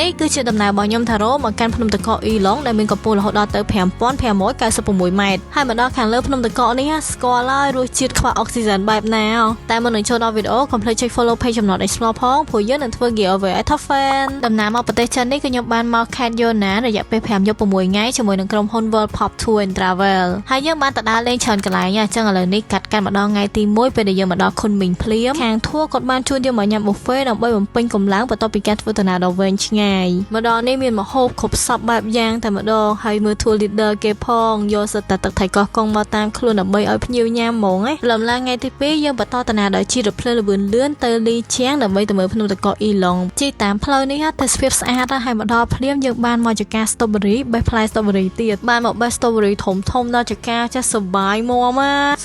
នេះគឺជាដំណើររបស់ខ្ញុំថារ៉ូមកកាន់ភ្នំតកកអ៊ីឡុងដែលមានកម្ពស់រហូតដល់ទៅ5596ម៉ែត្រហើយមកដល់ខាងលើភ្នំតកកនេះស្គាល់ហើយរសជាតិខ្វះអុកស៊ីហ្សែនបែបណាតែមុននឹងចូលដល់វីដេអូកុំភ្លេចចុច follow page ចំណត Explore ផងព្រោះយើងនឹងធ្វើ giveaway ឲ្យ top fan ដំណើរមកប្រទេសចិននេះគឺខ្ញុំបានមកខេត្តយូណានរយៈពេល5យប់6ថ្ងៃជាមួយនឹងក្រុមហ៊ុន World Pop Tour and Travel ហើយយើងបានទៅដើរលេងច្រើនកន្លែងអញ្ចឹងឥឡូវនេះកាត់ម្ដងថ្ងៃទី1ពេលដែលយើងមកដល់ខុនមីងភ្លាមខាងធัวគាត់បានជួនយើងមកញ៉ាំ buffet ដើម្បីបំពេញកម្លាំងបន្ទាប់ពីការធ្វើដំណើរដ៏វែងឆ្ងាយម្ដងនេះមានម្ហូបគ្រប់សពបែបយ៉ាងតែម្ដងហើយមើល tour leader គេផងយកសិតតែទឹកថៃកោះកុងមកតាមខ្លួនដើម្បីឲ្យភ្ញៀវញ៉ាំហ្មងលំឡើងថ្ងៃទី2យើងបន្តដំណើរដោយជិះរថភ្លើងល្បឿនលឿនទៅលីឈៀងដើម្បីទៅមើលភ្នំតកកអ៊ីឡុងជិះតាមផ្លូវនេះតែស្វាបស្អាតហើយមកដល់ភ្លាមយើងបានមកចកា strawberry បេះផ្លែ strawberry ទៀតបានមកបេះ strawberry ធំដល់ចកាចាស់សបាយមក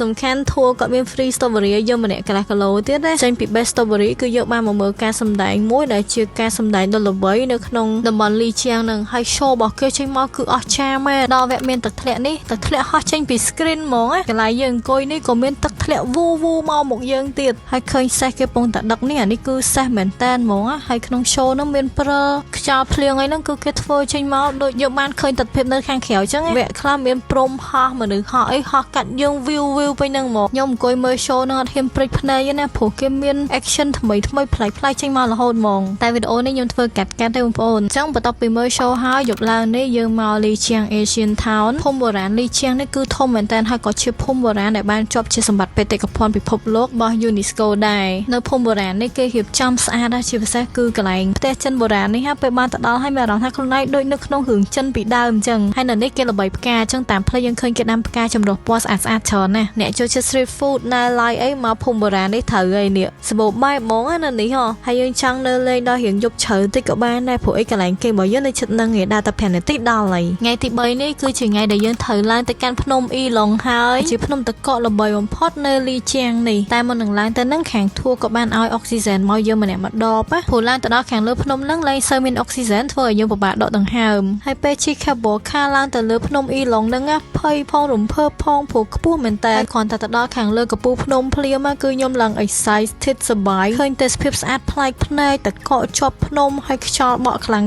សំខាន់ធัวគាត់មាន free strawberry ឲ្យយើងម្នាក់កន្លះគីឡូទៀតចេញពី best strawberry គឺយើងបានមកមើលការសម្ដែងមួយដែលជាការសម្ដែងដ៏ល្បីនៅក្នុងតំបន់លីឈៀងនឹងហើយ show របស់គេចេញមកគឺអស្ចារ្យមែនដល់វគ្គមានទឹកធ្លាក់នេះទឹកធ្លាក់ហោះចេញពី screen ហ្មងកន្លែងយើងអង្គុយនេះក៏មានទឹកធ្លាក់វូមកយើងទៀតហើយឃើញសេះគេពងតាដឹកនេះអានេះគឺសេះមែនតែនហ្មងហើយក្នុង show នោះមានព្រើខ្យល់ភ្លៀងអីហ្នឹងគឺគេធ្វើចេញមកដូចយើងបានឃើញទស្សនភាពនៅខាងក្រៅអញ្ចឹងវគ្គខ្លះមានព្រំហោះមនុស្សហោះអីហោះកាត់យើង view ពេញហ្នឹងហ្មងខ្ញុំអង្គុយមើល show នោះអត់ហ៊ានព្រិចភ្នែកទេណាព្រោះគេមាន action ថ្មីប្លែកចេញមករហូតហ្មងតែវីដេអូនេះខ្ញុំធ្វើកាត់ទេបងប្អូនអញ្ចឹងបន្ទាប់ពីមើល show ហើយយប់ឡើងនេះយើងមកលីឈៀង Asian Town ភូមិបុរាណលីឈៀងនេះគឺធំមែនតើហើយក៏ជាភូមិបុរាណដែលបានជាប់ជាសម្បត្តិបេតិកភណ្ឌពិភពលោករបស់ UNESCO ដែរនៅភូមិបុរាណនេះគេរៀបចំស្អាតជាពិសេសគឺកន្លែងផ្ទះចិនបុរាណនេះពេលបានទៅដល់ហើយមានអារម្មណ៍ថាខ្លួនឯងដូចនៅក្នុងរឿងចិនពីដើមអញ្ចឹងហើយនៅនេះគេល្បីផ្កាអញ្ចឹងតាមផ្លូវយើងឃើញគេដាំផ្កាចម្រុះពណ៌ស្អាតច្រើនណាស់អ្នកចូលចិត្ត street food ណែ like អីមកភូមិបុរាណនេះត្រូវហើយនេះសម្បូរបែបហ្មងណានេះហើយយើងចង់នៅលេងដល់រៀងយប់ជ្រៅតិចក៏បានដែរព្រោះអីកន្លែងគេរបស់យើងនៅជិតនឹងឯដើរតែ5នាទីដល់ហើយថ្ងៃទី3នេះគឺជាថ្ងៃដែលយើងត្រូវឡើងទៅកាន់ភ្នំអ៊ីឡុងហើយជាភ្នំតកកល្បីបំផុតនៅលីឈៀងនេះតែមុននឹងឡើងទៅនឹងខាងធัวក៏បានឲ្យអុកស៊ីហ្សែនមកយើងម្នាក់ម្ដងព្រោះឡើងទៅដល់ខាងលើភ្នំនឹងលែងសូវមានអុកស៊ីហ្សែនធ្វើឲ្យយើងពិបាកដកដង្ហើមហើយពេលជិះ cable car ឡើងទៅលើភ្នំអ៊ីឡុងនឹងភ័យផងរំភើបផងព្រោះខ្ពស់មែនតើគ្រាន់តែទៅដល់ខាងលើកំពូលភ្នំភ្លាមគឺខ្ញុំឡើង excited សប្បាយឃើញទេសភាពស្អាតប្លែកភ្នែកតកកជាប់ភ្នំហើយខ្យល់បក់ខ្លាំង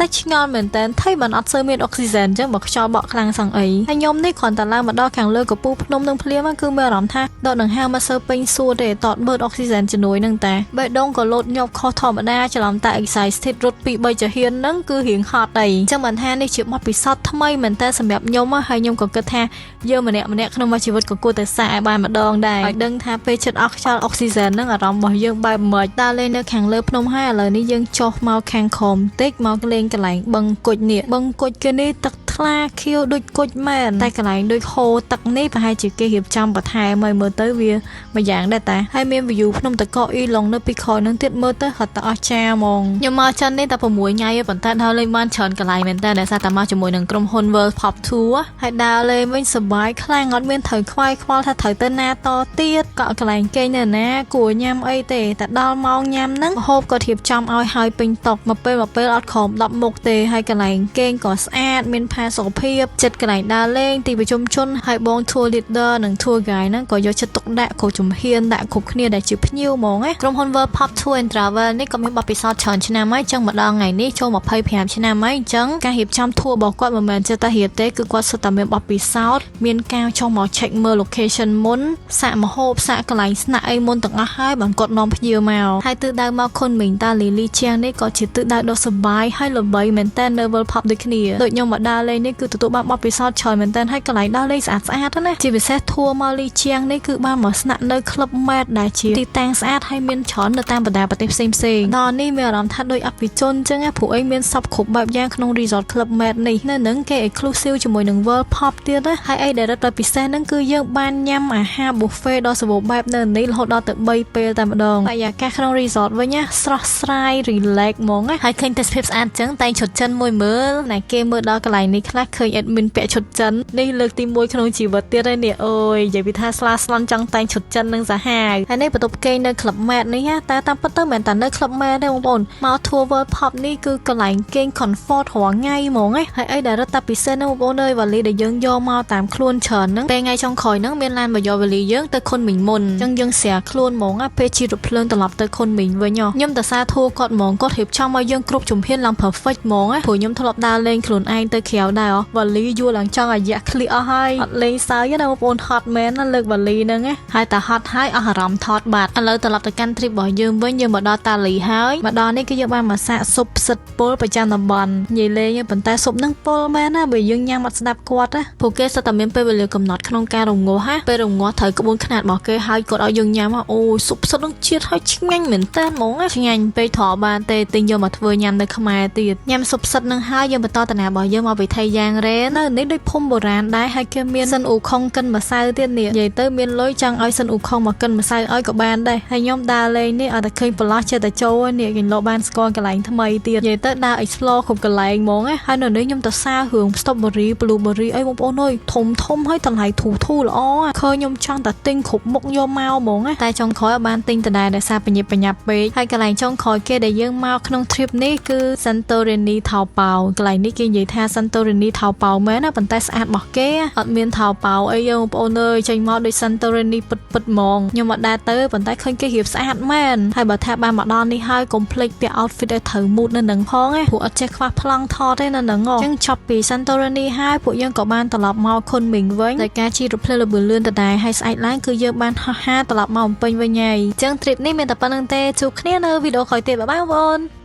តែឆ្ងល់មែនតើថៃបានអត់សូវមានអុកស៊ីហ្សែនអញ្ចឹងបើខ្យល់បក់ខ្លាំងសឹងអីហើយខ្ញុំនេះគ្រាន់តែឡើងមកដល់ខាងលើកំពូលភ្នំនឹងភ្លាមគឺមានអារម្មណ៍ថាដកដង្ហើមមកសូវពេញសួរទេតតបឺតអុកស៊ីហ្សែនជំនួយនឹងតែបេះដូងក៏លោតញាប់ខុសធម្មតាច្រឡំតែ excited រត់ពី3ចាហ៊ានហ្នឹងគឺរៀងហត់អីអញ្ចឹងបានថានេះជាបទពិសោធន៍ថ្មីមែនតើសម្រាប់ខ្ញុំហើយខ្ញុំក៏គិតថាយើងម្នាក់ក្នុងមួយជីវិតក៏គួរតែសាកឲ្យបានម្ដងដែរឲ្យដឹងថាពេលចិត្តអស់ខ្យល់អុកស៊ីហ្សែនហ្នឹងអារម្មណ៍របស់យើងបែបម៉េចដើរលេងនៅខាងលើភ្នំហើយឥឡូវនេះយើងចុះមកខាងក្រោមតិចមកលេងកន្លែងបឹងគុជនេះបឹងគុជគេនេះទឹកថ្លាខៀវដូចគុជមែនតែកន្លែងដូចហូរទឹកនេះប្រហែលជាគេរៀបចំបន្ថែមឲ្យមើលទៅវាមួយយ៉ាងដែរតាហើយមាន view ភ្នំតកកអ៊ីឡុងនៅពីក្រោយនឹងទៀតមើលទៅហត់តែអស្ចារ្យហ្មងខ្ញុំមកចិននេះតែ6ថ្ងៃទេប៉ុន្តែដើរលេងបានច្រើនកន្លែងមែនតើដោយសារតែមកជាមួយនឹងក្រុមហ៊ុន World Pop Tour ហើយដើរលេងវិញសប្បាយខ្លាំងអត់មានត្រូវខ្វាយខ្វល់ថាត្រូវទៅណាតទៀតក៏កន្លែងគេងនៅណាគួរញ៉ាំអីទេតែដល់ម៉ោងញ៉ាំហ្នឹងហូបក៏រៀបចំឲ្យហើយពេញតុមកពេលអត់ក្រោម10មុខទេហើយកន្លែងគេងក៏ស្អាតមានផាសុខភាពចិត្តកន្លែងដើរលេងទីប្រជុំជនហើយបង tour leader និង tour guide ហ្នឹងក៏យកចិត្តទុកដាក់គ្រប់ជំហានដាក់គ្រប់គ្នាដែលជាភ្ញៀវហ្មងក្រុមហ៊ុន World Pop Tour and Travel នេះក៏មានបទពិសោធន៍ច្រើនឆ្នាំហើយអញ្ចឹងមកដល់ថ្ងៃនេះចូល25ឆ្នាំហើយអញ្ចឹងការរៀបចំ tour របស់គាត់មិនមែនចេះតែរៀបទេគឺគាត់សុទ្ធតែមានបទពិសោធន៍មានការចុះមក check មើល location មុនសាកម្ហូបសាកកន្លែងស្នាក់អីមុនទាំងអស់ហើយបានគាត់នាំភ្ញៀវមកហើយទិសដៅមកខុនមីងតាលីលីឈៀងនេះក៏ជាទិសដៅដ៏សប្បាយហើយល្បីមែនតើនៅ World Pop ដូចគ្នាដូចខ្ញុំមកដើរលេងនេះគឺទទួលបានបទពិសោធន៍ច្រើនមែនតើហើយកន្លែងដើរលេងស្អាតណាជាពិសេសធัวមកលីឈៀងនេះគឺបានមកស្នាក់នៅ Club Med ដែលជាទីតាំងស្អាតហើយមានច្រើននៅតាមបណ្ដាប្រទេសផ្សេងដល់នេះមានអារម្មណ៍ថាដូចអភិជនអញ្ចឹងព្រោះអីមានសពគ្រប់បែបយ៉ាងក្នុង Resort Club Med នេះនៅនឹងគេ exclusive ជាមួយនឹង World Pop ទៀតណាហើយអីដែលរឹតតែពិសេសហ្នឹងគឺយើងបានញ៉ាំអាហារ buffet ដ៏សម្បូរបែបនៅនេះរហូតដល់ទៅ3ពេលតែម្ដងបរិយាកាសក្នុង resort វិញណាស្រស់ស្រាយ relax ហ្មងហើយឃើញទេសភាពស្អាតអញ្ចឹងតែងឈុតចិនមួយមើលណាគេមើលដល់កន្លែងនេះ ខ្លះឃើញ admin ពាក់ឈុតចិននេះលើកទី1ក្នុងជីវិតទៀតហើយនេះអូយនិយាយពីថាស្លាស្លន់ចង់តែងឈុតចិននឹងសាហាវហើយនេះបន្ទប់គេងនៅ Club Med នេះតែតាមពិតទៅមិនតែនៅ Club Med ទេបងប្អូនមក Tour World Pop នេះគឺកន្លែងគេង comfort រាល់ថ្ងៃហ្មងហើយអីដែលរត់តែពិសេសណាបងប្អូនអើយវ៉ាលីដែលយើងយកមកតាមខ្លួនច្រើនហ្នឹងពេលថ្ងៃចុងក្រោយហ្នឹងមានឡានមកយកវ៉ាលីយើងទៅខុនមីងមុនអញ្ចឹងយើងស្រាខ្លួនហ្មងពេលជិះរថភ្លើងត្រឡប់ទៅខុនមីងវិញខ្ញុំតសាធួគាត់ហ្មងគាត់រៀបចំឲ្យយើងគ្រប់ជំហានឡើង perfect ហ្មងព្រោះខ្ញុំធ្លាប់ដើរលេងខ្លួនឯងទៅក្រៅដែរវ៉ាលីយួរឡើងចង់អាយ៉ាក់ឃ្លីអស់ហើយអត់លេងសើចណាបងប្អូនហត់មែនណាលើកវ៉ាលីហ្នឹងហើយតែហត់ហើយអស់អារម្មណ៍ថតបាត់ឥឡូវត្រឡប់ទៅកាន់ trip របស់យើងវិញយើងមកដល់តាលីហើយមកដល់នេះគឺយើងបានមកសាកស៊ុបផ្សិតពុលប្រចាំតំបន់និយាយលេងប៉ុន្តែស៊ុបហ្នឹងពុលមែនណាបើយើងញ៉ាំអត់ស្ដាប់គាត់ណាព្រោះគេសិតតែមានពេលវេលាកំណត់ក្នុងការរងាស់ពេលរងាស់ត្រូវក្បួនខ្នាតរបស់គេហើយគាត់ឲ្យយើងញ៉ាំអូស៊ុបផ្សិតហ្នឹងជាតិហើយឆ្ងាញ់មែនតើហ្មងឆ្ងាញ់ពេលត្របានទេទិញយកមកធ្វើញ៉ាំនៅខ្មែរទៀតញ៉ាំស៊ុបផ្សិតហ្នឹងហើយយើងបន្តតាណារបស់យើងមកវិថីយ៉ាងរ៉េនៅនេះដូចភូមិបុរាណដែរហើយគេមានសិនអ៊ូខុងកិនម្សៅទៀតនេះនិយាយទៅមានលុយចង់ឲ្យសិនអ៊ូខុងមកកិនម្សៅឲ្យក៏បានដែរហើយខ្ញុំដើរលេងនេះអត់តែឃើញប្រឡោះចេះតែចូលនេះគេលោបានស្គាល់កន្លែងថ្មីទៀតនិយាយទៅដើរ explore គ្រប់កន្លែងហ្មងហើយនៅនេះខ្ញុំទៅសាររឿង strawberry blueberry អីបងប្អូនអើយធំហើយតម្លៃធូរល្អឃើញខ្ញុំចង់តែទិញគ្រប់មុខយកមកហ្មងតែចុងក្រោយអត់បានទិញដដែលដោយសារបញ្ញាប់ពេកហើយកន្លែងចុងក្រោយគេដែលយើងមកក្នុង trip នេះគឺ Santorini ថោប៉ោកន្លែងនេះគេនិយាយថា Santorini ថោប៉ោមែនណាប៉ុន្តែស្អាតរបស់គេអត់មានថោប៉ោអីបងប្អូនអើយចេញមកដូច Santorini ពិតហ្មងខ្ញុំអត់ដែរទៅប៉ុន្តែឃើញគេរៀបស្អាតមែនហើយបើថាបានមកដល់នេះហើយកុំភ្លេចពាក់ outfit ឲ្យត្រូវ mood នៅនឹងផងព្រោះអត់ចេះខ្វះប្លង់ថតទេនៅនឹងអញ្ចឹងចប់ពី Santorini ហើយពួកយើងក៏បានត្រឡប់មកខុនមីងវិញដោយការជិះរថភ្លើងលបឿនលឿនដដែលហើយស្អែកឡើងគឺយើងបានហោះហើរត្រឡប់មកបំពេញវិញហើយអញ្ចឹង trip នេះមានតែប៉ុណ្្នឹងទេជួបគ្នានៅវីដេអូក្រោយទៀតបាយបងប្អូន